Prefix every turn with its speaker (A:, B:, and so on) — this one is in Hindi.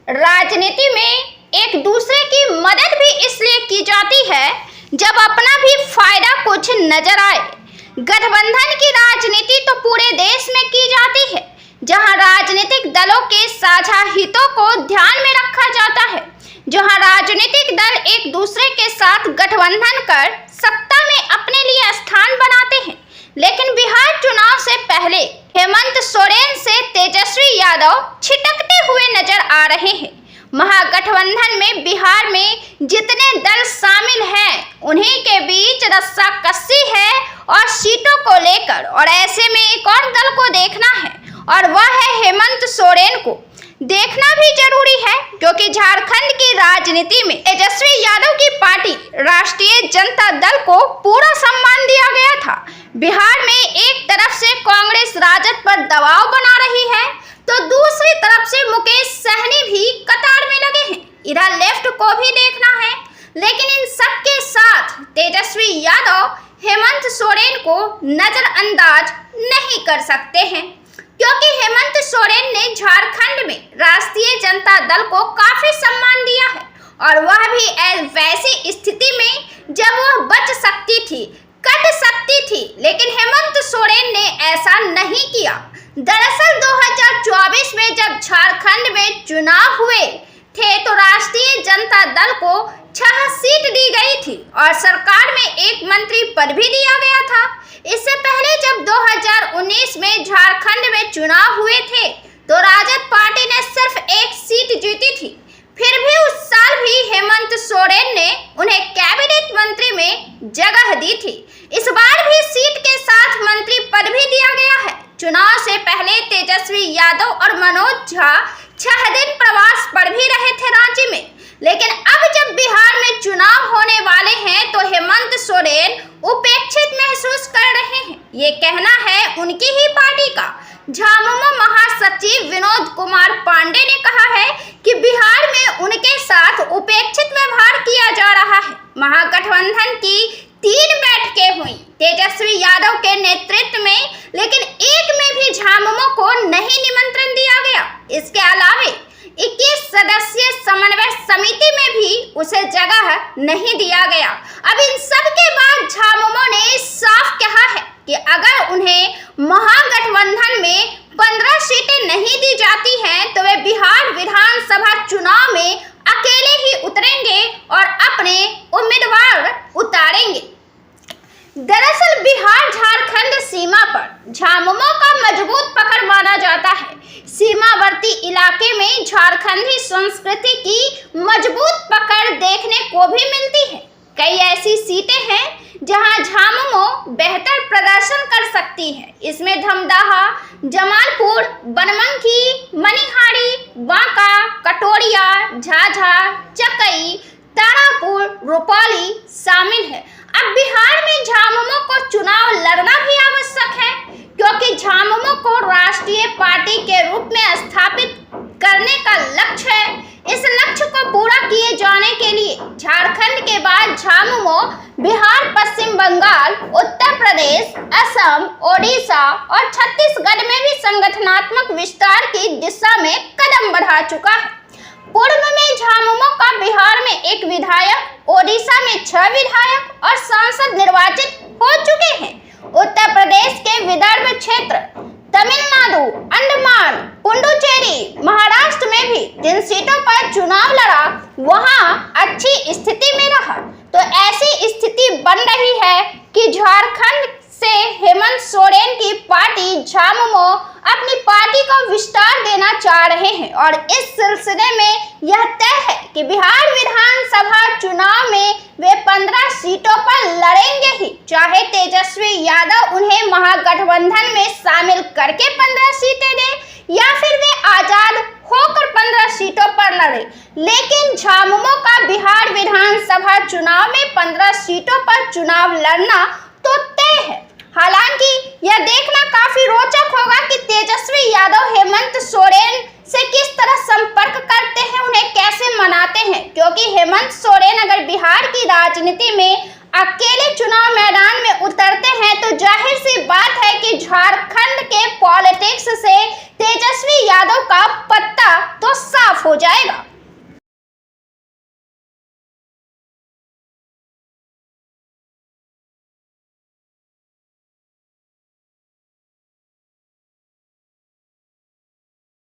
A: राजनीति में एक दूसरे की मदद भी इसलिए की जाती है जब अपना भी फायदा कुछ नजर आए। गठबंधन की राजनीति तो पूरे देश में की जाती है, जहां राजनीतिक दलों के साझा हितों को ध्यान में रखा जाता है, जहां राजनीतिक दल एक दूसरे के साथ गठबंधन कर सत्ता में अपने लिए स्थान बनाते हैं। लेकिन बिहार चुनाव से पहले हेमंत सोरेन से तेजस्वी यादव छिटकते हुए नजर आ रहे हैं। महागठबंधन में बिहार में जितने दल शामिल हैं, उन्हीं के बीच रस्साकसी है और सीटों को लेकर, और ऐसे में एक और दल को देखना है और वह है हेमंत सोरेन को देखना भी जरूरी है, क्योंकि झारखंड की राजनीति में तेजस्वी यादव की पार्टी राष्ट्रीय जनता दल को पूरा सम्मान दिया गया था। बिहार में एक तरफ से कांग्रेस राजद पर दबाव बना रही है, तो दूसरी तरफ से मुकेश सहनी भी कतार में लगे हैं। इधर लेफ्ट को भी देखना है, लेकिन इन सब के साथ तेजस्वी यादव हेमंत सोरेन को नजरअंदाज नहीं कर सकते हैं, क्योंकि हेमंत सोरेन ने झारखंड में राष्ट्रीय जनता दल को काफी सम्मान दिया है, और वह भी वैसी स्थिति में जब वह बच सकती थी, कट सकती थी, लेकिन हेमंत सोरेन ने ऐसा नहीं किया। दरअसल 2024 में जब झारखंड में चुनाव हुए थे तो राष्ट्रीय जनता दल को 6 सीट दी गई थी और सरकार में एक मंत्री पद भी दिया गया था। इससे पहले जब 2019 में झारखंड में चुनाव हुए थे तो राजद पार्टी ने सिर्फ 1 सीट जीती थी। फिर भी उस साल भी हेमंत सोरेन ने उन्हें कैबिनेट मंत्री में जगह दी थी। इस बार भी सीट के साथ मंत्री पद भी दिया गया है। चुनाव से पहले तेजस्वी यादव और मनोज झा 6 दिन प्रवास पर भी रहे थे रांची में, लेकिन अब जब बिहार में चुनाव होने वाले हैं तो हेमंत सोरेन उपेक्षित महसूस कर रहे हैं। ये कहना है उनकी ही पार्टी का। झामुमो महासचिव विनोद कुमार पांडे ने कहा है कि बिहार में उनके साथ उपेक्षित व्यवहार किया जा रहा है। महागठबंधन की 3 बैठकें हुई तेजस्वी यादव के नेतृत्व में, लेकिन एक में भी झामुमो को नहीं निमंत्रण दिया गया। इसके अलावा 21 सदस्यीय समन्वय समिति में भी उसे जगह नहीं दिया गया। अब इन सब के बाद झामुमो ने साफ कहा है कि अगर उन्हें महागठबंधन में 15 सीटें नहीं दी जाती हैं तो वे बिहार विधानसभा चुनाव में अकेले ही उतरेंगे और अपने उम्मीदवार उतारेंगे। दरअसल बिहार झारखंड सीमा पर झामुमो का मजबूत पकड़ माना जाता है। सीमावर्ती इलाके में झारखंडी संस्कृति की मजबूत पकड़ देखने को भी मिलती है। कई ऐसी सीटें हैं जहां झामुमो बेहतर प्रदर्शन कर सकती है। इसमें धमदाहा, जमालपुर, बनमनखी, मनिहारी, बांका, कटोरिया, झाझा, चकई, तारापुर, रुपौली शामिल है। अब बिहार में झामुमो को चुनाव लड़ना भी आवश्यक है, क्योंकि झामुमो को राष्ट्रीय पार्टी के रूप में स्थापित करने का लक्ष्य है। इस लक्ष्य को पूरा किए जाने के लिए झारखंड के बाद झामुमो बिहार, पश्चिम बंगाल, उत्तर प्रदेश, असम, ओडिशा और छत्तीसगढ़ में भी संगठनात्मक विस्तार की दिशा में कदम बढ़ा चुका है। पूर्व में झामुमो का बिहार में 1 विधायक, ओडिशा में 6 विधायक और सांसद निर्वाचित हो चुके हैं। उत्तर प्रदेश के विदर्भ क्षेत्र, तमिलनाडु, अंडमान, पुडुचेरी, महाराष्ट्र में भी जिन सीटों पर चुनाव लड़ा वहां अच्छी स्थिति में रहा। तो ऐसी स्थिति बन रही है कि झारखंड से हेमंत सोरेन की पार्टी झामुमो अपनी पार्टी को विस्तार देना चाह रहे हैं, और इस सिलसिले में यह तय है कि बिहार विधानसभा चुनाव में वे 15 सीटों पर लड़ेंगे ही, चाहे तेजस्वी यादव उन्हें महागठबंधन में शामिल करके 15 सीटें दें या फिर वे आजाद होकर 15 सीटों पर लड़े। लेकिन झामुमो का बिहार विधानसभा चुनाव में 15 सीटों पर चुनाव लड़ना तो तय है। हालांकि यह देखना काफी रोचक होगा कि तेजस्वी यादव हेमंत सोरेन से किस तरह संपर्क करते हैं, उन्हें कैसे मनाते हैं, क्योंकि हेमंत सोरेन अगर बिहार की राजनीति में अकेले चुनाव मैदान